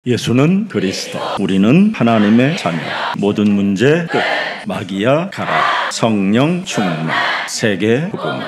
예수는 그리스도, 우리는 하나님의 자녀. 모든 문제 끝. 마귀야 가라. 성령 충만. 세계 복음.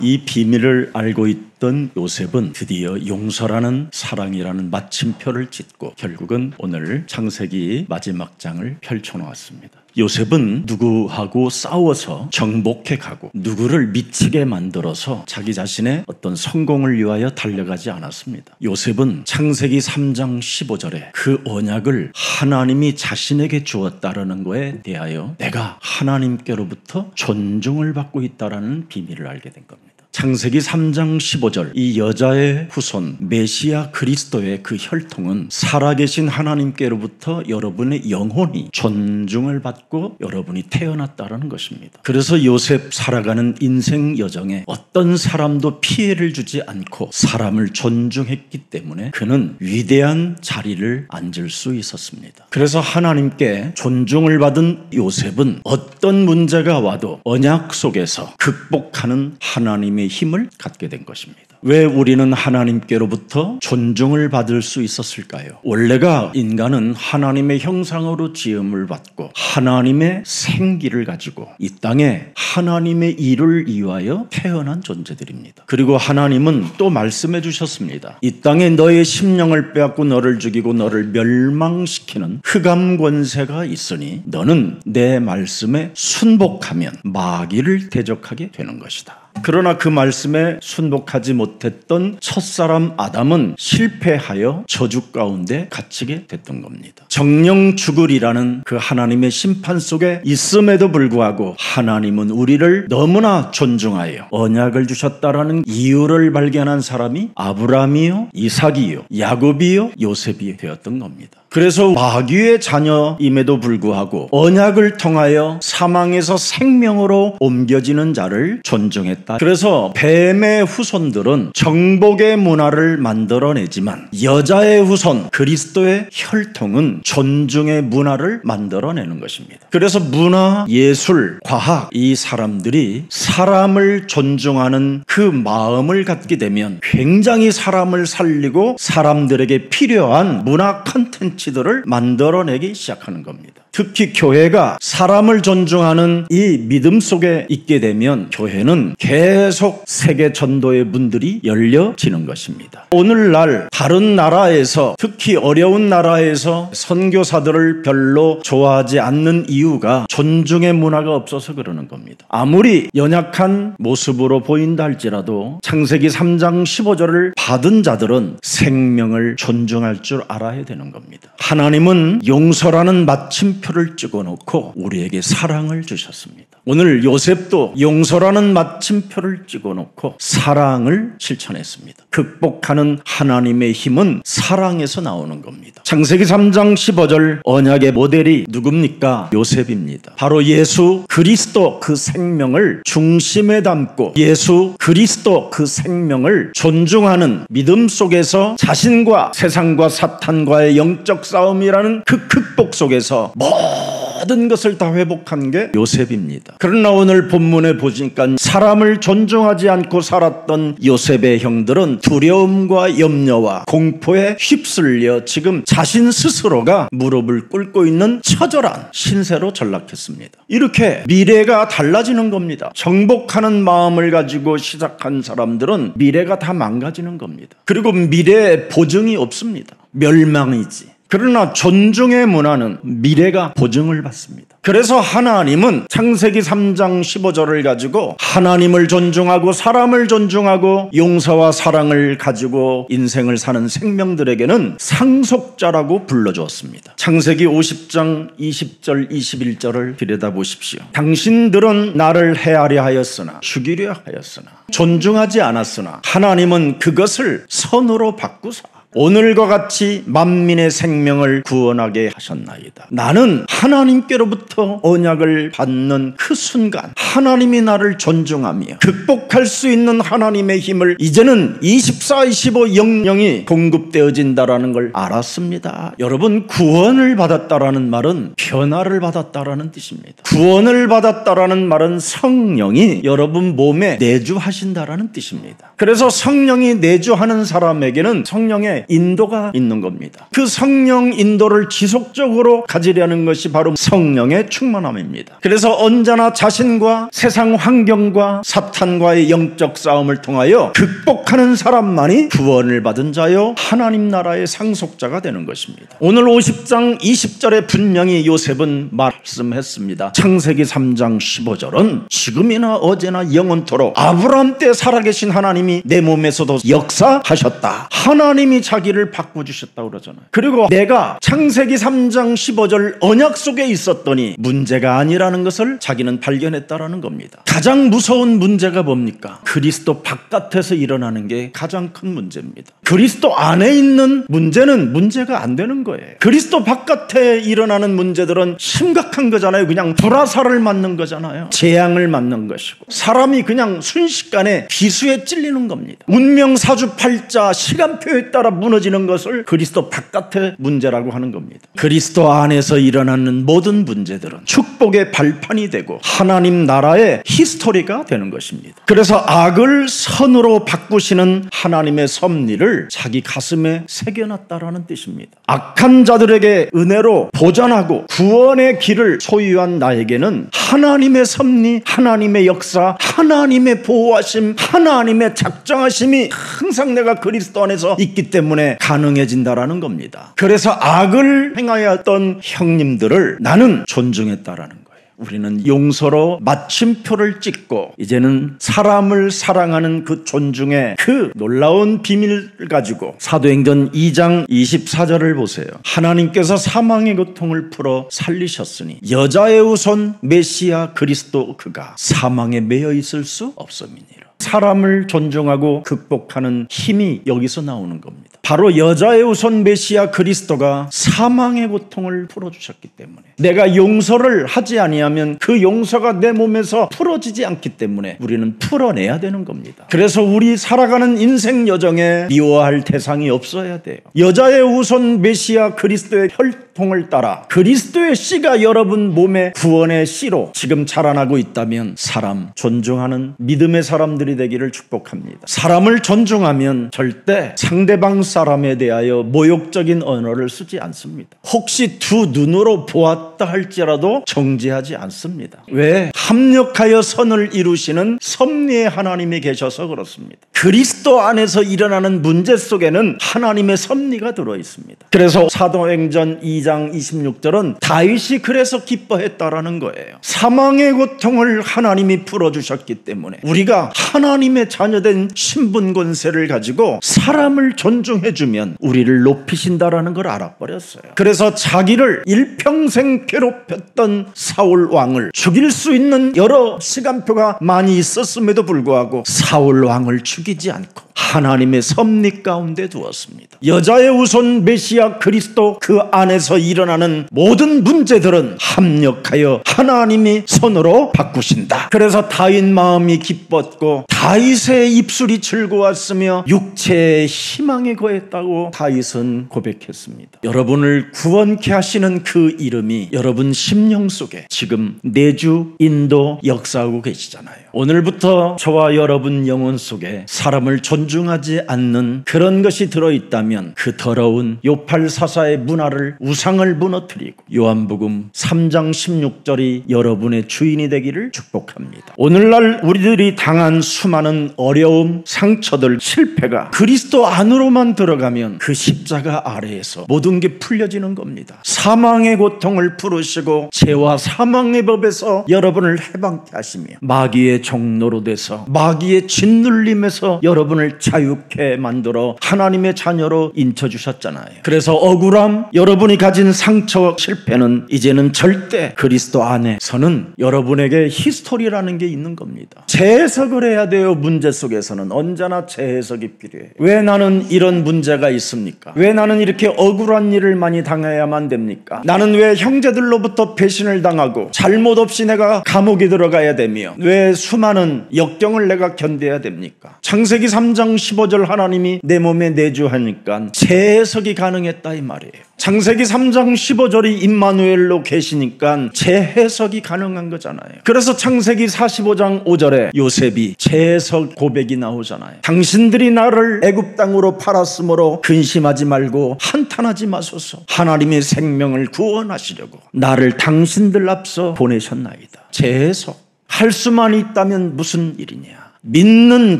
이 비밀을 알고 있던 요셉은 드디어 용서라는 사랑이라는 마침표를 짓고 결국은 오늘 창세기 마지막 장을 펼쳐놓았습니다. 요셉은 누구하고 싸워서 정복해 가고 누구를 미치게 만들어서 자기 자신의 어떤 성공을 위하여 달려가지 않았습니다. 요셉은 창세기 3장 15절에 그 언약을 하나님이 자신에게 주었다라는 거에 대하여 내가 하나님께로부터 존중을 받고 있다라는 비밀을 알게 된 겁니다. 창세기 3장 15절, 이 여자의 후손 메시아 그리스도의 그 혈통은 살아계신 하나님께로부터 여러분의 영혼이 존중을 받고 여러분이 태어났다는 것입니다. 그래서 요셉 살아가는 인생 여정에 어떤 사람도 피해를 주지 않고 사람을 존중했기 때문에 그는 위대한 자리를 앉을 수 있었습니다. 그래서 하나님께 존중을 받은 요셉은 어떤 문제가 와도 언약 속에서 극복하는 하나님의 힘을 갖게 된 것입니다. 왜 우리는 하나님께로부터 존중을 받을 수 있었을까요? 원래가 인간은 하나님의 형상으로 지음을 받고 하나님의 생기를 가지고 이 땅에 하나님의 일을 위하여 태어난 존재들입니다. 그리고 하나님은 또 말씀해 주셨습니다. 이 땅에 너의 심령을 빼앗고 너를 죽이고 너를 멸망시키는 흑암 권세가 있으니 너는 내 말씀에 순복하면 마귀를 대적하게 되는 것이다. 그러나 그 말씀에 순복하지 못했던 첫사람 아담은 실패하여 저주 가운데 갇히게 됐던 겁니다. 정령 죽으리라는 그 하나님의 심판 속에 있음에도 불구하고 하나님은 우리를 너무나 존중하여 언약을 주셨다라는 이유를 발견한 사람이 아브라함이요, 이삭이요, 야곱이요, 요셉이 되었던 겁니다. 그래서 마귀의 자녀임에도 불구하고 언약을 통하여 사망에서 생명으로 옮겨지는 자를 존중했다. 그래서 뱀의 후손들은 정복의 문화를 만들어내지만 여자의 후손 그리스도의 혈통은 존중의 문화를 만들어내는 것입니다. 그래서 문화, 예술, 과학 이 사람들이 사람을 존중하는 그 마음을 갖게 되면 굉장히 사람을 살리고 사람들에게 필요한 문화 콘텐츠들을 만들어내기 시작하는 겁니다. 특히 교회가 사람을 존중하는 이 믿음 속에 있게 되면 교회는 계속 세계 전도의 문들이 열려지는 것입니다. 오늘날 다른 나라에서 특히 어려운 나라에서 선교사들을 별로 좋아하지 않는 이유가 존중의 문화가 없어서 그러는 겁니다. 아무리 연약한 모습으로 보인다 할지라도 창세기 3장 15절을 받은 자들은 생명을 존중할 줄 알아야 되는 겁니다. 하나님은 용서라는 마침표를 찍어놓고 우리에게 사랑을 주셨습니다. 오늘 요셉도 용서라는 마침표를 찍어놓고 사랑을 실천했습니다. 극복하는 하나님의 힘은 사랑에서 나오는 겁니다. 창세기 3장 15절 언약의 모델이 누굽니까? 요셉입니다. 바로 예수 그리스도 그 생명을 중심에 담고 예수 그리스도 그 생명을 존중하는 믿음 속에서 자신과 세상과 사탄과의 영적 싸움이라는 그 극복 속에서 모든 것을 다 회복한 게 요셉입니다. 그러나 오늘 본문에 보니까 사람을 존중하지 않고 살았던 요셉의 형들은 두려움과 염려와 공포에 휩쓸려 지금 자신 스스로가 무릎을 꿇고 있는 처절한 신세로 전락했습니다. 이렇게 미래가 달라지는 겁니다. 정복하는 마음을 가지고 시작한 사람들은 미래가 다 망가지는 겁니다. 그리고 미래에 보증이 없습니다. 멸망이지. 그러나 존중의 문화는 미래가 보증을 받습니다. 그래서 하나님은 창세기 3장 15절을 가지고 하나님을 존중하고 사람을 존중하고 용서와 사랑을 가지고 인생을 사는 생명들에게는 상속자라고 불러주었습니다. 창세기 50장 20절 21절을 들여다보십시오. 당신들은 나를 해하려 하였으나 죽이려 하였으나 존중하지 않았으나 하나님은 그것을 선으로 바꾸사 오늘과 같이 만민의 생명을 구원하게 하셨나이다. 나는 하나님께로부터 언약을 받는 그 순간 하나님이 나를 존중하며 극복할 수 있는 하나님의 힘을 이제는 24-25 영영이 공급되어진다라는 걸 알았습니다. 여러분, 구원을 받았다라는 말은 변화를 받았다라는 뜻입니다. 구원을 받았다라는 말은 성령이 여러분 몸에 내주하신다라는 뜻입니다. 그래서 성령이 내주하는 사람에게는 성령의 성령의 인도가 있는 겁니다. 그 성령 인도를 지속적으로 가지려는 것이 바로 성령의 충만함입니다. 그래서 언제나 자신과 세상 환경과 사탄과의 영적 싸움을 통하여 극복하는 사람만이 구원을 받은 자요 하나님 나라의 상속자가 되는 것입니다. 오늘 50장 20절에 분명히 요셉은 말씀했습니다. 창세기 3장 15절은 지금이나 어제나 영원토록 아브라함 때 살아계신 하나님이 내 몸에서도 역사하셨다. 하나님이 자기를 바꿔주셨다고 그러잖아요. 그리고 내가 창세기 3장 15절 언약 속에 있었더니 문제가 아니라는 것을 자기는 발견했다라는 겁니다. 가장 무서운 문제가 뭡니까? 그리스도 바깥에서 일어나는 게 가장 큰 문제입니다. 그리스도 안에 있는 문제는 문제가 안 되는 거예요. 그리스도 바깥에 일어나는 문제들은 심각한 거잖아요. 그냥 불화살을 맞는 거잖아요. 재앙을 맞는 것이고 사람이 그냥 순식간에 비수에 찔리는 겁니다. 운명 사주팔자 시간표에 따라 무너지는 것을 그리스도 바깥의 문제라고 하는 겁니다. 그리스도 안에서 일어나는 모든 문제들은 축복의 발판이 되고 하나님 나라의 히스토리가 되는 것입니다. 그래서 악을 선으로 바꾸시는 하나님의 섭리를 자기 가슴에 새겨놨다라는 뜻입니다. 악한 자들에게 은혜로 보전하고 구원의 길을 소유한 나에게는 하나님의 섭리, 하나님의 역사, 하나님의 보호하심, 하나님의 작정하심이 항상 내가 그리스도 안에서 있기 때문에 가능해진다라는 겁니다. 그래서 악을 행하였던 형님들을 나는 존중했다라는 거예요. 우리는 용서로 마침표를 찍고 이제는 사람을 사랑하는 그 존중의 그 놀라운 비밀을 가지고 사도행전 2장 24절을 보세요. 하나님께서 사망의 고통을 풀어 살리셨으니 여자의 후손 메시아 그리스도 그가 사망에 매여 있을 수 없음이니라. 사람을 존중하고 극복하는 힘이 여기서 나오는 겁니다. 바로 여자의 후손 메시아 그리스도가 사망의 고통을 풀어주셨기 때문에 내가 용서를 하지 아니하면 그 용서가 내 몸에서 풀어지지 않기 때문에 우리는 풀어내야 되는 겁니다. 그래서 우리 살아가는 인생 여정에 미워할 대상이 없어야 돼요. 여자의 후손 메시아 그리스도의 혈통을 따라 그리스도의 씨가 여러분 몸의 구원의 씨로 지금 자라나고 있다면 사람 존중하는 믿음의 사람들이 되기를 축복합니다. 사람을 존중하면 절대 상대방 사람에 대하여 모욕적인 언어를 쓰지 않습니다. 혹시 두 눈으로 보았다 할지라도 정죄하지 않습니다. 왜? 합력하여 선을 이루시는 섭리의 하나님이 계셔서 그렇습니다. 그리스도 안에서 일어나는 문제 속에는 하나님의 섭리가 들어있습니다. 그래서 사도행전 2장 26절은 다윗이 그래서 기뻐했다라는 거예요. 사망의 고통을 하나님이 풀어주셨기 때문에 우리가 하나님의 자녀된 신분 권세를 가지고 사람을 존중해주면 우리를 높이신다라는 걸 알아버렸어요. 그래서 자기를 일평생 괴롭혔던 사울 왕을 죽일 수 있는 여러 시간표가 많이 있었음에도 불구하고 사울 왕을 죽이지 않고 하나님의 섭리 가운데 두었습니다. 여자의 후손 메시아 그리스도 그 안에서 일어나는 모든 문제들은 합력하여 하나님이 손으로 바꾸신다. 그래서 다윗 마음이 기뻤고 다윗의 입술이 즐거웠으며 육체의 희망에 거했다고 다윗은 고백했습니다. 여러분을 구원케 하시는 그 이름이 여러분 심령 속에 지금 내주 인도 역사하고 계시잖아요. 오늘부터 저와 여러분 영혼 속에 사람을 존중하지 않는 그런 것이 들어있다면 그 더러운 요팔사사의 문화를 우상을 무너뜨리고 요한복음 3장 16절이 여러분의 주인이 되기를 축복합니다. 오늘날 우리들이 당한 수많은 어려움, 상처들, 실패가 그리스도 안으로만 들어가면 그 십자가 아래에서 모든 게 풀려지는 겁니다. 사망의 고통을 풀으시고 죄와 사망의 법에서 여러분을 해방케 하시며 마귀의 종로로 돼서 마귀의 짓눌림에서 여러분을 자유케 만들어 하나님의 자녀로 인쳐주셨잖아요. 그래서 억울함, 여러분이 가진 상처, 실패는 이제는 절대 그리스도 안에서는 여러분에게 히스토리라는 게 있는 겁니다. 재해석을 해야 돼요. 문제 속에서는 언제나 재해석이 필요해요. 왜 나는 이런 문제가 있습니까? 왜 나는 이렇게 억울한 일을 많이 당해야만 됩니까? 나는 왜 형제들로부터 배신을 당하고 잘못 없이 내가 감옥에 들어가야 되며 왜 수많은 역경을 내가 견뎌야 됩니까? 창세기 3장 15절 하나님이 내 몸에 내주하니까 재해석이 가능했다 이 말이에요. 창세기 3장 15절이 임마누엘로 계시니까 재해석이 가능한 거잖아요. 그래서 창세기 45장 5절에 요셉이 재해석 고백이 나오잖아요. 당신들이 나를 애굽 땅으로 팔았으므로 근심하지 말고 한탄하지 마소서. 하나님의 생명을 구원하시려고 나를 당신들 앞서 보내셨나이다. 재해석. 할 수만 있다면 무슨 일이냐. 믿는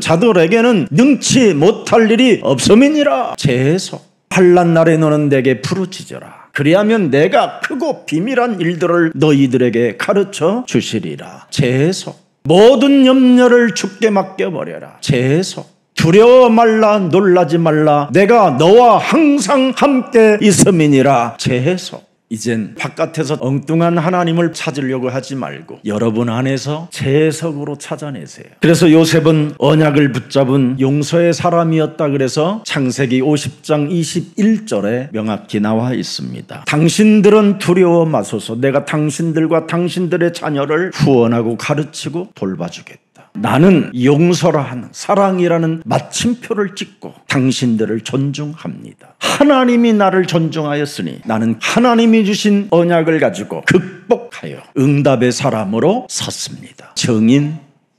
자들에게는 능치 못할 일이 없음이니라. 재해석. 환난 날에 너는 내게 부르짖어라. 그리하면 내가 크고 비밀한 일들을 너희들에게 가르쳐 주시리라. 재해석. 모든 염려를 주께 맡겨버려라. 재해석. 두려워 말라, 놀라지 말라, 내가 너와 항상 함께 있음이니라. 재해석. 이젠 바깥에서 엉뚱한 하나님을 찾으려고 하지 말고 여러분 안에서 재해석으로 찾아내세요. 그래서 요셉은 언약을 붙잡은 용서의 사람이었다. 그래서 창세기 50장 21절에 명확히 나와 있습니다. 당신들은 두려워 마소서. 내가 당신들과 당신들의 자녀를 후원하고 가르치고 돌봐주겠다. 나는 용서라는 사랑이라는 마침표를 찍고 당신들을 존중합니다. 하나님이 나를 존중하였으니 나는 하나님이 주신 언약을 가지고 극복하여 응답의 사람으로 섰습니다. 증인.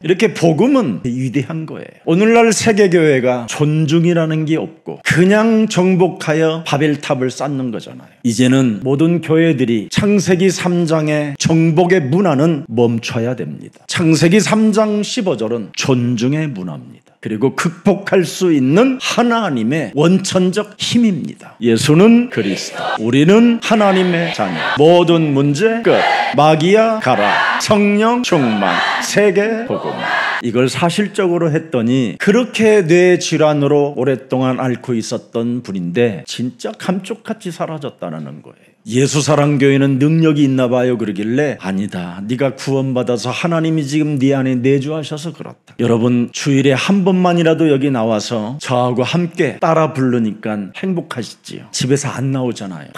이렇게 복음은 위대한 거예요. 오늘날 세계교회가 존중이라는 게 없고 그냥 정복하여 바벨탑을 쌓는 거잖아요. 이제는 모든 교회들이 창세기 3장의 정복의 문화는 멈춰야 됩니다. 창세기 3장 15절은 존중의 문화입니다. 그리고 극복할 수 있는 하나님의 원천적 힘입니다. 예수는 그리스도, 우리는 하나님의 자녀, 모든 문제 끝, 마귀야 가라, 성령 충만, 세계 복음. 이걸 사실적으로 했더니 그렇게 뇌 질환으로 오랫동안 앓고 있었던 분인데 진짜 감쪽같이 사라졌다는 거예요. 예수사랑교회는 능력이 있나 봐요. 그러길래 아니다, 네가 구원받아서 하나님이 지금 네 안에 내주하셔서 그렇다. 여러분 주일에 한 번만이라도 여기 나와서 저하고 함께 따라 부르니까 행복하시지요. 집에서 안 나오잖아요.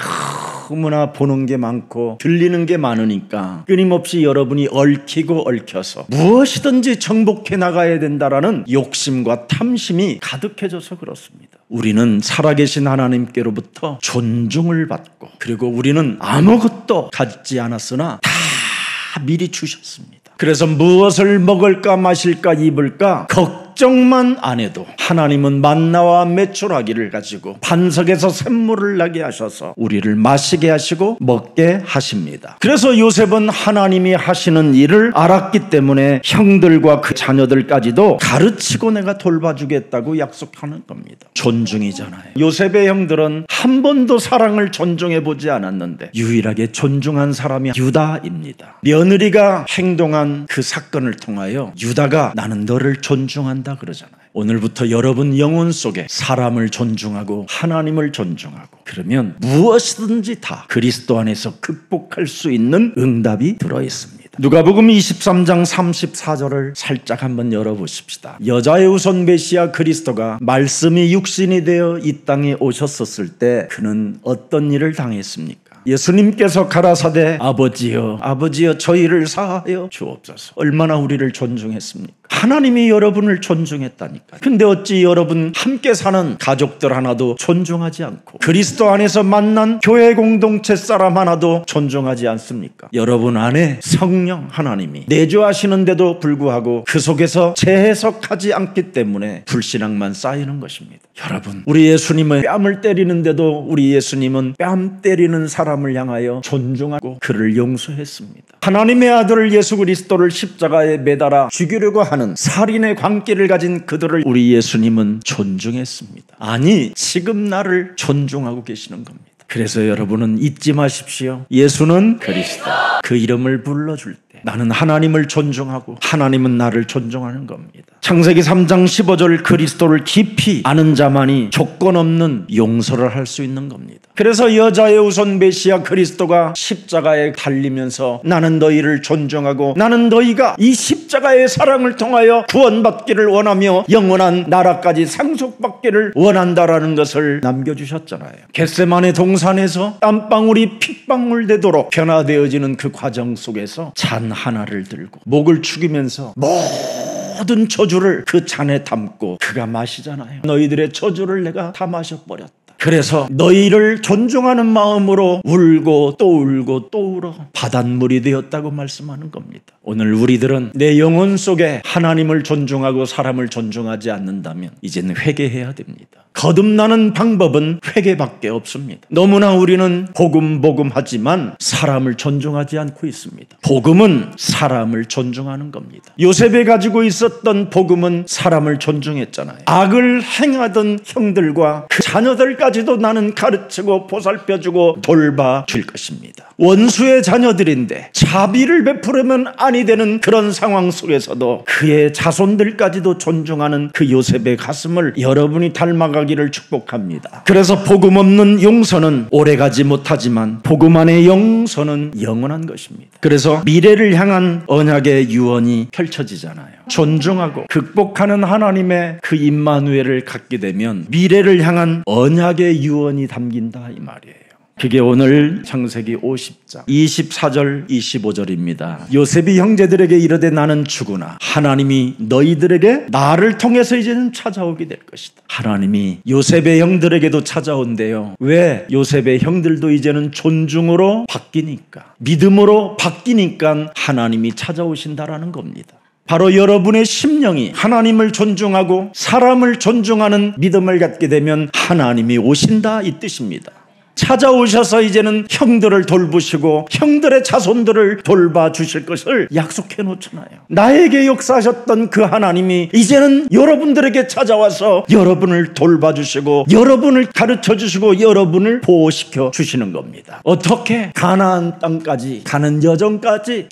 너무나 보는 게 많고 들리는 게 많으니까 끊임없이 여러분이 얽히고 얽혀서 무엇이든지 정복해 나가야 된다라는 욕심과 탐심이 가득해져서 그렇습니다. 우리는 살아계신 하나님께로부터 존중을 받고, 그리고 우리는 아무것도 가지지 않았으나 다 미리 주셨습니다. 그래서 무엇을 먹을까 마실까 입을까 걱정만 안 해도 하나님은 만나와 메추라기를 가지고 반석에서 샘물을 나게 하셔서 우리를 마시게 하시고 먹게 하십니다. 그래서 요셉은 하나님이 하시는 일을 알았기 때문에 형들과 그 자녀들까지도 가르치고 내가 돌봐주겠다고 약속하는 겁니다. 존중이잖아요. 요셉의 형들은 한 번도 사랑을 존중해 보지 않았는데 유일하게 존중한 사람이 유다입니다. 며느리가 행동한 그 사건을 통하여 유다가 나는 너를 존중한다 그러잖아요. 오늘부터 여러분 영혼 속에 사람을 존중하고 하나님을 존중하고 그러면 무엇이든지 다 그리스도 안에서 극복할 수 있는 응답이 들어있습니다. 누가복음 23장 34절을 살짝 한번 열어보십시다. 여자의 우선 메시아 그리스도가 말씀이 육신이 되어 이 땅에 오셨었을 때 그는 어떤 일을 당했습니까? 예수님께서 가라사대 아버지여 아버지여 저희를 사하여 주옵소서. 얼마나 우리를 존중했습니까? 하나님이 여러분을 존중했다니까요. 근데 어찌 여러분 함께 사는 가족들 하나도 존중하지 않고 그리스도 안에서 만난 교회 공동체 사람 하나도 존중하지 않습니까? 여러분 안에 성령 하나님이 내주하시는데도 불구하고 그 속에서 재해석하지 않기 때문에 불신앙만 쌓이는 것입니다. 여러분 우리 예수님은 뺨을 때리는데도 우리 예수님은 뺨 때리는 사람을 향하여 존중하고 그를 용서했습니다. 하나님의 아들 예수 그리스도를 십자가에 매달아 죽이려고 하는 살인의 광기를 가진 그들을 우리 예수님은 존중했습니다. 아니 지금 나를 존중하고 계시는 겁니다. 그래서 여러분은 잊지 마십시오. 예수는 그리스도. 그 이름을 불러줄 때 나는 하나님을 존중하고 하나님은 나를 존중하는 겁니다. 창세기 3장 15절 그리스도를 깊이 아는 자만이 조건 없는 용서를 할 수 있는 겁니다. 그래서 여자의 우선 메시아 그리스도가 십자가에 달리면서 나는 너희를 존중하고 나는 너희가 이 십자가의 사랑을 통하여 구원받기를 원하며 영원한 나라까지 상속받기를 원한다라는 것을 남겨주셨잖아요. 겟세마네 동산에서 땀방울이 핏방울 되도록 변화되어지는 그 과정 속에서 잔 하나를 들고 목을 축이면서 모든 저주를 그 잔에 담고 그가 마시잖아요. 너희들의 저주를 내가 다 마셔버렸다. 그래서 너희를 존중하는 마음으로 울고 또 울고 또 울어 바닷물이 되었다고 말씀하는 겁니다. 오늘 우리들은 내 영혼 속에 하나님을 존중하고 사람을 존중하지 않는다면 이제는 회개해야 됩니다. 거듭나는 방법은 회개밖에 없습니다. 너무나 우리는 복음 하지만 사람을 존중하지 않고 있습니다. 복음은 사람을 존중하는 겁니다. 요셉이 가지고 있었던 복음은 사람을 존중했잖아요. 악을 행하던 형들과 그 자녀들까지도 나는 가르치고 보살펴주고 돌봐줄 것입니다. 원수의 자녀들인데 자비를 베푸려면 아니 되는 그런 상황 속에서도 그의 자손들까지도 존중하는 그 요셉의 가슴을 여러분이 닮아가기를 축복합니다. 그래서 복음 없는 용서는 오래가지 못하지만 복음 안의 용서는 영원한 것입니다. 그래서 미래를 향한 언약의 유언이 펼쳐지잖아요. 존중하고 극복하는 하나님의 그 임마누엘을 갖게 되면 미래를 향한 언약의 유언이 담긴다 이 말이에요. 그게 오늘 창세기 50장 24절 25절입니다. 요셉이 형제들에게 이르되 나는 죽으나 하나님이 너희들에게 나를 통해서 이제는 찾아오게 될 것이다. 하나님이 요셉의 형들에게도 찾아온대요. 왜? 요셉의 형들도 이제는 존중으로 바뀌니까, 믿음으로 바뀌니까 하나님이 찾아오신다라는 겁니다. 바로 여러분의 심령이 하나님을 존중하고 사람을 존중하는 믿음을 갖게 되면 하나님이 오신다 이 뜻입니다. 찾아오셔서 이제는 형들을 돌보시고 형들의 자손들을 돌봐주실 것을 약속해 놓잖아요. 나에게 역사하셨던 그 하나님이 이제는 여러분들에게 찾아와서 여러분을 돌봐주시고 여러분을 가르쳐주시고 여러분을 보호시켜 주시는 겁니다. 어떻게? 가나안 땅까지 가는 여정까지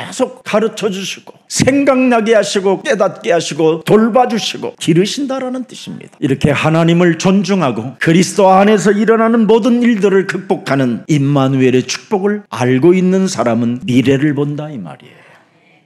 계속 가르쳐주시고 생각나게 하시고 깨닫게 하시고 돌봐주시고 기르신다라는 뜻입니다. 이렇게 하나님을 존중하고 그리스도 안에서 일어나는 모든 일들을 극복하는 임마누엘의 축복을 알고 있는 사람은 미래를 본다 이 말이에요.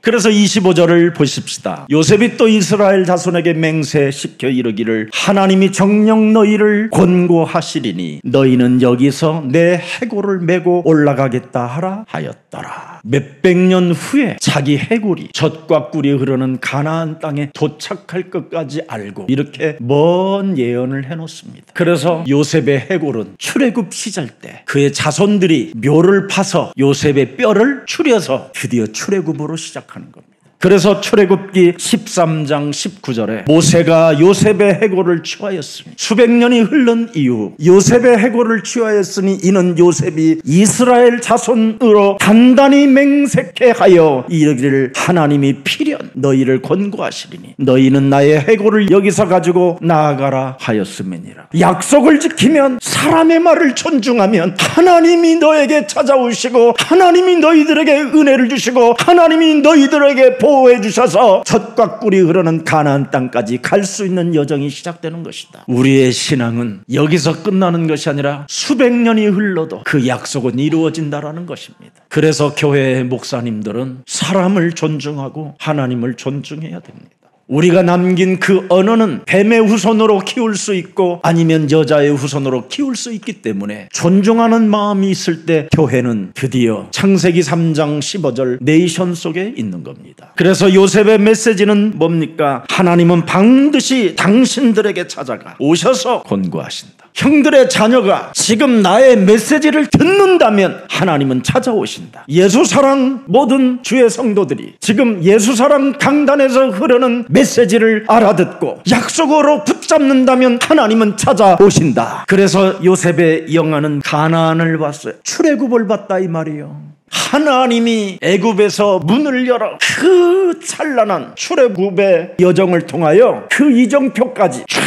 그래서 25절을 보십시다. 요셉이 또 이스라엘 자손에게 맹세시켜 이르기를 하나님이 정녕 너희를 권고하시리니 너희는 여기서 내 해골을 메고 올라가겠다 하라 하였더라. 몇백 년 후에 자기 해골이 젖과 꿀이 흐르는 가나안 땅에 도착할 것까지 알고 이렇게 먼 예언을 해놓습니다. 그래서 요셉의 해골은 출애굽 시절 때 그의 자손들이 묘를 파서 요셉의 뼈를 추려서 드디어 출애굽으로 시작하는 겁니다. 그래서 출애굽기 13장 19절에 모세가 요셉의 해골을 취하였으니 수백 년이 흐른 이후 요셉의 해골을 취하였으니 이는 요셉이 이스라엘 자손으로 단단히 맹세케 하여 이르기를 하나님이 필연 너희를 권고하시리니 너희는 나의 해골을 여기서 가지고 나아가라 하였음이니라. 약속을 지키면 사람의 말을 존중하면 하나님이 너에게 찾아오시고 하나님이 너희들에게 은혜를 주시고 하나님이 너희들에게 보호해 주셔서 젖과 꿀이 흐르는 가나안 땅까지 갈 수 있는 여정이 시작되는 것이다. 우리의 신앙은 여기서 끝나는 것이 아니라 수백 년이 흘러도 그 약속은 이루어진다라는 것입니다. 그래서 교회의 목사님들은 사람을 존중하고 하나님을 존중해야 됩니다. 우리가 남긴 그 언어는 뱀의 후손으로 키울 수 있고 아니면 여자의 후손으로 키울 수 있기 때문에 존중하는 마음이 있을 때 교회는 드디어 창세기 3장 15절 네이션 속에 있는 겁니다. 그래서 요셉의 메시지는 뭡니까? 하나님은 반드시 당신들에게 찾아가 오셔서 권고하신다. 형들의 자녀가 지금 나의 메시지를 듣는다면 하나님은 찾아오신다. 예수사랑 모든 주의 성도들이 지금 예수사랑 강단에서 흐르는 메시지를 알아듣고 약속으로 붙잡는다면 하나님은 찾아오신다. 그래서 요셉의 영화는 가나안을 봤어요. 출애굽을 봤다 이 말이에요. 하나님이 애굽에서 문을 열어 그 찬란한 출애굽의 여정을 통하여 그 이정표까지 쫙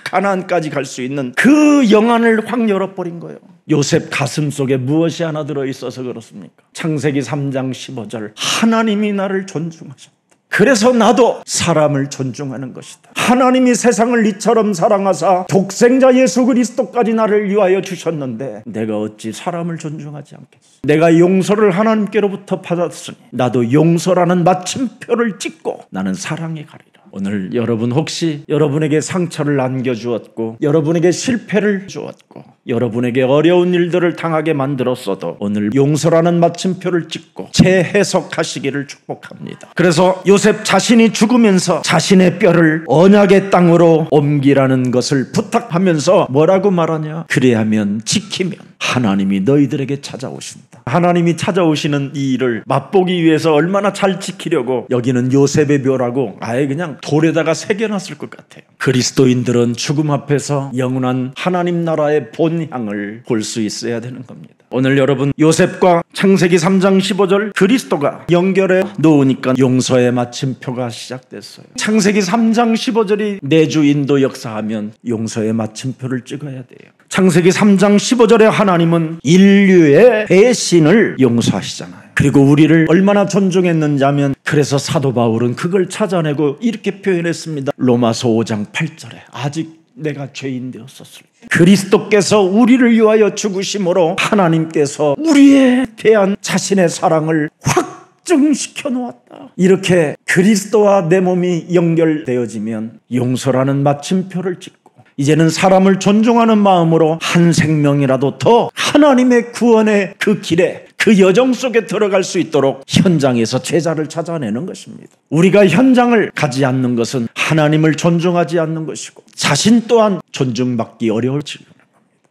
가나안까지 갈 수 있는 그 영안을 확 열어버린 거예요. 요셉 가슴 속에 무엇이 하나 들어있어서 그렇습니까? 창세기 3장 15절 하나님이 나를 존중하셨다. 그래서 나도 사람을 존중하는 것이다. 하나님이 세상을 이처럼 사랑하사 독생자 예수 그리스도까지 나를 위하여 주셨는데 내가 어찌 사람을 존중하지 않겠어? 내가 용서를 하나님께로부터 받았으니 나도 용서라는 마침표를 찍고 나는 사랑에 가리라. 오늘 여러분 혹시 여러분에게 상처를 안겨주었고 여러분에게 실패를 주었고 여러분에게 어려운 일들을 당하게 만들었어도 오늘 용서라는 마침표를 찍고 재해석하시기를 축복합니다. 그래서 요셉 자신이 죽으면서 자신의 뼈를 언약의 땅으로 옮기라는 것을 부탁하면서 뭐라고 말하냐? 그리하면 지키면 하나님이 너희들에게 찾아오신다. 하나님이 찾아오시는 이 일을 맛보기 위해서 얼마나 잘 지키려고 여기는 요셉의 묘라고 아예 그냥 돌에다가 새겨놨을 것 같아요. 그리스도인들은 죽음 앞에서 영원한 하나님 나라의 본향을 볼 수 있어야 되는 겁니다. 오늘 여러분 요셉과 창세기 3장 15절 그리스도가 연결해 놓으니까 용서의 마침표가 시작됐어요. 창세기 3장 15절이 내주 인도 역사하면 용서의 마침표를 찍어야 돼요. 창세기 3장 15절에 하나님은 인류의 배신을 용서하시잖아요. 그리고 우리를 얼마나 존중했는지 하면 그래서 사도 바울은 그걸 찾아내고 이렇게 표현했습니다. 로마서 5장 8절에 아직 내가 죄인 되었었을 때 그리스도께서 우리를 위하여 죽으심으로 하나님께서 우리에 대한 자신의 사랑을 확증시켜 놓았다. 이렇게 그리스도와 내 몸이 연결되어지면 용서라는 마침표를 찍고 이제는 사람을 존중하는 마음으로 한 생명이라도 더 하나님의 구원의 그 길에 그 여정 속에 들어갈 수 있도록 현장에서 제자를 찾아내는 것입니다. 우리가 현장을 가지 않는 것은 하나님을 존중하지 않는 것이고 자신 또한 존중받기 어려워지는 겁니다.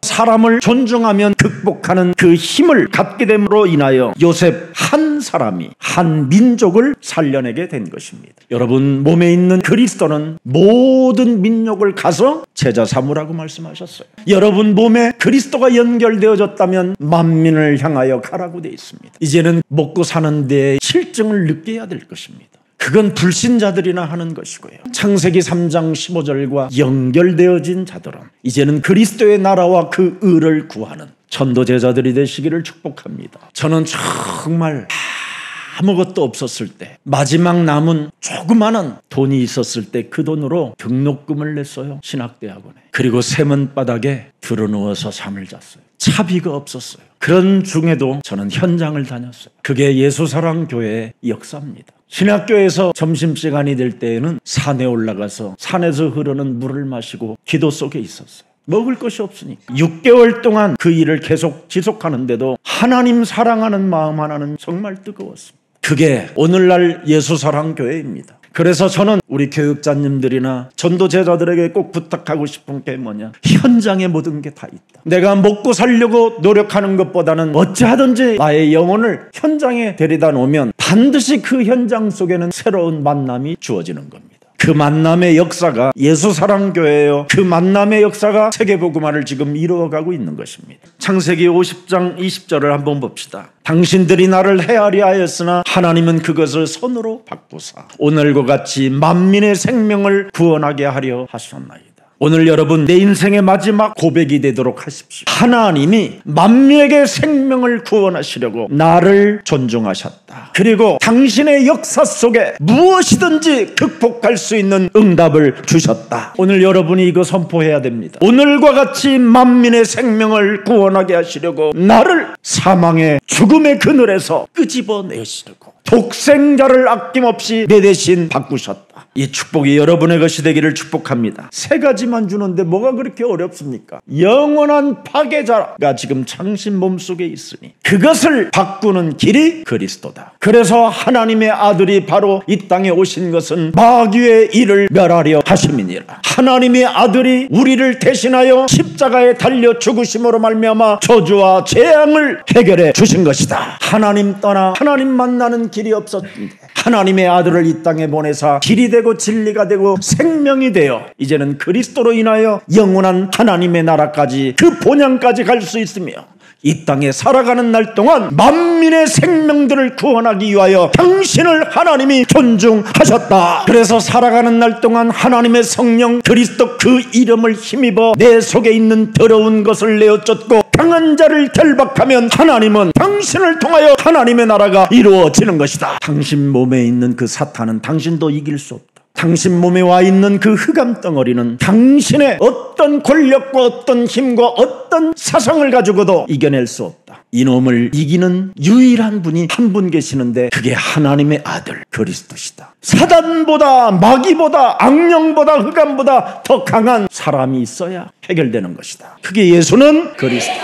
사람을 존중하면 극복하는 그 힘을 갖게 됨으로 인하여 요셉 한 사람이 한 민족을 살려내게 된 것입니다. 여러분 몸에 있는 그리스도는 모든 민족을 가서 제자 삼으라고 말씀하셨어요. 여러분 몸에 그리스도가 연결되어졌다면 만민을 향하여 가라고 되어 있습니다. 이제는 먹고 사는 데에 실증을 느껴야 될 것입니다. 그건 불신자들이나 하는 것이고요. 창세기 3장 15절과 연결되어진 자들은 이제는 그리스도의 나라와 그 의를 구하는 전도제자들이 되시기를 축복합니다. 저는 정말 아무것도 없었을 때 마지막 남은 조그마한 돈이 있었을 때 그 돈으로 등록금을 냈어요. 신학대학원에. 그리고 세면바닥에 들어누워서 잠을 잤어요. 차비가 없었어요. 그런 중에도 저는 현장을 다녔어요. 그게 예수사랑교회의 역사입니다. 신학교에서 점심시간이 될 때에는 산에 올라가서 산에서 흐르는 물을 마시고 기도 속에 있었어요. 먹을 것이 없으니까 6개월 동안 그 일을 계속 지속하는데도 하나님 사랑하는 마음 하나는 정말 뜨거웠습니다. 그게 오늘날 예수사랑교회입니다. 그래서 저는 우리 교육자님들이나 전도제자들에게 꼭 부탁하고 싶은 게 뭐냐, 현장에 모든 게 다 있다. 내가 먹고 살려고 노력하는 것보다는 어찌하든지 나의 영혼을 현장에 데려다 놓으면 반드시 그 현장 속에는 새로운 만남이 주어지는 겁니다. 그 만남의 역사가 예수사랑교회예요. 그 만남의 역사가 세계복음화를 지금 이루어가고 있는 것입니다. 창세기 50장 20절을 한번 봅시다. 당신들이 나를 헤아려 하였으나 하나님은 그것을 선으로 바꾸사 오늘과 같이 만민의 생명을 구원하게 하려 하셨나이다. 오늘 여러분 내 인생의 마지막 고백이 되도록 하십시오. 하나님이 만민에게 생명을 구원하시려고 나를 존중하셨다. 그리고 당신의 역사 속에 무엇이든지 극복할 수 있는 응답을 주셨다. 오늘 여러분이 이거 선포해야 됩니다. 오늘과 같이 만민의 생명을 구원하게 하시려고 나를 사망의 죽음의 그늘에서 끄집어내시려고 독생자를 아낌없이 내 대신 바꾸셨다. 이 축복이 여러분의 것이 되기를 축복합니다. 세 가지만 주는데 뭐가 그렇게 어렵습니까? 영원한 파괴자가 지금 당신 몸속에 있으니 그것을 바꾸는 길이 그리스도다. 그래서 하나님의 아들이 바로 이 땅에 오신 것은 마귀의 일을 멸하려 하심이니라. 하나님의 아들이 우리를 대신하여 십자가에 달려 죽으심으로 말미암아 저주와 재앙을 해결해 주신 것이다. 하나님 떠나 하나님 만나는 길이 없었는데 하나님의 아들을 이 땅에 보내사 길이 되고 진리가 되고 생명이 되어 이제는 그리스도로 인하여 영원한 하나님의 나라까지 그 본향까지 갈 수 있으며 이 땅에 살아가는 날 동안 만민의 생명들을 구원하기 위하여 당신을 하나님이 존중하셨다. 그래서 살아가는 날 동안 하나님의 성령 그리스도 그 이름을 힘입어 내 속에 있는 더러운 것을 내어쫓고 강한 자를 결박하면 하나님은 당신을 통하여 하나님의 나라가 이루어지는 것이다. 당신 몸에 있는 그 사탄은 당신도 이길 수 없다. 당신 몸에 와 있는 그 흑암 덩어리는 당신의 어떤 권력과 어떤 힘과 어떤 사상을 가지고도 이겨낼 수 없다. 것입니다. 이놈을 이기는 유일한 분이 한 분 계시는데 그게 하나님의 아들 그리스도시다. 사단보다 마귀보다 악령보다 흑암보다 더 강한 사람이 있어야 해결되는 것이다. 그게 예수는 그리스도.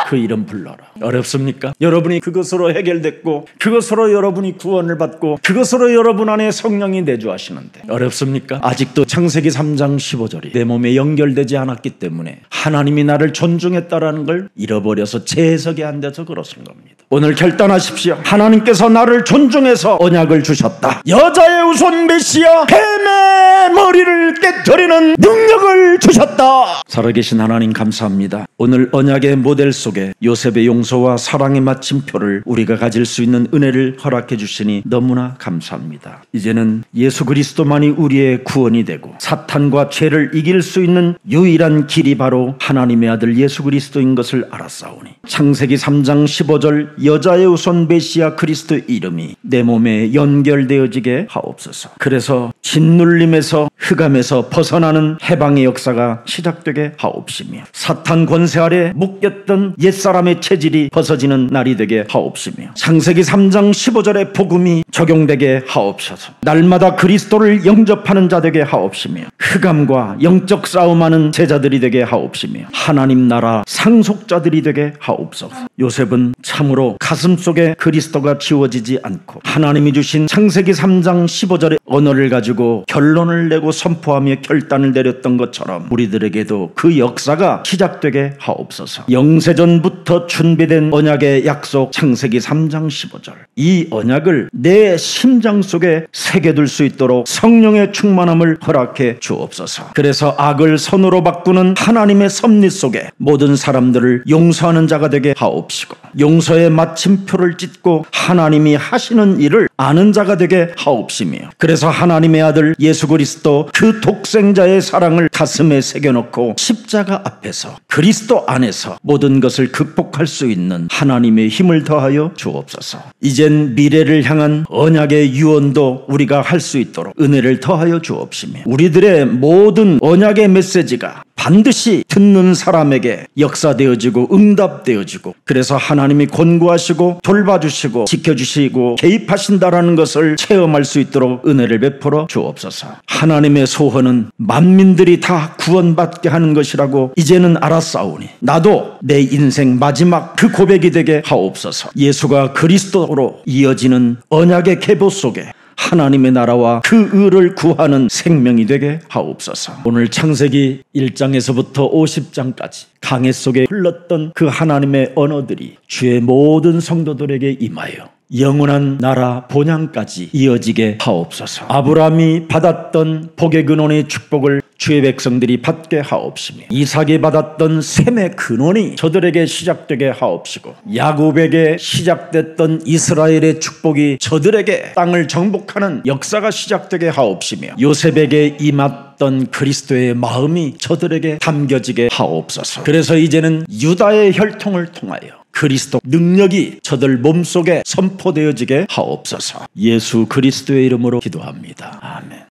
그 이름 불러라. 어렵습니까? 여러분이 그것으로 해결됐고 그것으로 여러분이 구원을 받고 그것으로 여러분 안에 성령이 내주하시는데 어렵습니까? 아직도 창세기 3장 15절이 내 몸에 연결되지 않았기 때문에 하나님이 나를 존중했다라는 걸 잃어버려서 재해석이 안 돼서 그렇습 겁니다. 오늘 결단하십시오. 하나님께서 나를 존중해서 언약을 주셨다. 여자의 우선 메시아 뱀의 머리를 깨뜨리는 능력을 주셨다. 살아계신 하나님 감사합니다. 오늘 언약의 모델 속에 요셉의 용서와 사랑의 마침표를 우리가 가질 수 있는 은혜를 허락해 주시니 너무나 감사합니다. 이제는 예수 그리스도만이 우리의 구원이 되고 사탄과 죄를 이길 수 있는 유일한 길이 바로 하나님의 아들 예수 그리스도인 것을 알았사오니 창세기 3장 15절 여자의 우선 메시아 그리스도의 이름이 내 몸에 연결되어지게 하옵소서. 그래서 짓눌림에서 흑암에서 벗어나는 해방의 역사가 시작되게 하옵시며 사탄 권세 아래 묶였던 옛사람의 체질이 벗어지는 날이 되게 하옵시며 창세기 3장 15절의 복음이 적용되게 하옵소서. 날마다 그리스도를 영접하는 자 되게 하옵시며 흑암과 영적 싸움하는 제자들이 되게 하옵시며 하나님 나라 상속자들이 되게 하옵소서. 요셉은 참으로 가슴속에 그리스도가 지워지지 않고 하나님이 주신 창세기 3장 15절의 언어를 가지고 결론을 내고 선포하며 결단을 내렸던 것처럼 우리들에게도 그 역사가 시작되게 하옵소서. 영세전부터 준비된 언약의 약속 창세기 3장 15절 이 언약을 내 심장 속에 새겨둘 수 있도록 성령의 충만함을 허락해 주옵소서. 그래서 악을 선으로 바꾸는 하나님의 섭리 속에 모든 사람들을 용서하는 자가 되게 하옵시고 용서의 마침표를 찢고 하나님이 하시는 일을 아는 자가 되게 하옵시며 그래서 하나님의 아들 예수 그리스도 그 독생자의 사랑을 가슴에 새겨놓고 십자가 앞에서 그리스도 안에서 모든 것을 극복할 수 있는 하나님의 힘을 더하여 주옵소서. 이젠 미래를 향한 언약의 유언도 우리가 할 수 있도록 은혜를 더하여 주옵시며 우리들의 모든 언약의 메시지가 반드시 듣는 사람에게 역사되어지고 응답되어지고 그래서 하나님이 권고하시고 돌봐주시고 지켜주시고 개입하신다라는 것을 체험할 수 있도록 은혜를 베풀어 주옵소서. 하나님의 소원은 만민들이 다 구원받게 하는 것이라고 이제는 알았사오니 나도 내 인생 마지막 그 고백이 되게 하옵소서. 예수가 그리스도로 이어지는 언약의 계보 속에 하나님의 나라와 그 의를 구하는 생명이 되게 하옵소서. 오늘 창세기 1장에서부터 50장까지 강해 속에 흘렀던 그 하나님의 언어들이 주의 모든 성도들에게 임하여 영원한 나라 본향까지 이어지게 하옵소서. 아브라함이 받았던 복의 근원의 축복을 주의 백성들이 받게 하옵시며 이삭이 받았던 셈의 근원이 저들에게 시작되게 하옵시고 야곱에게 시작됐던 이스라엘의 축복이 저들에게 땅을 정복하는 역사가 시작되게 하옵시며 요셉에게 임했던 그리스도의 마음이 저들에게 담겨지게 하옵소서. 그래서 이제는 유다의 혈통을 통하여 그리스도 능력이 저들 몸속에 선포되어지게 하옵소서. 예수 그리스도의 이름으로 기도합니다. 아멘.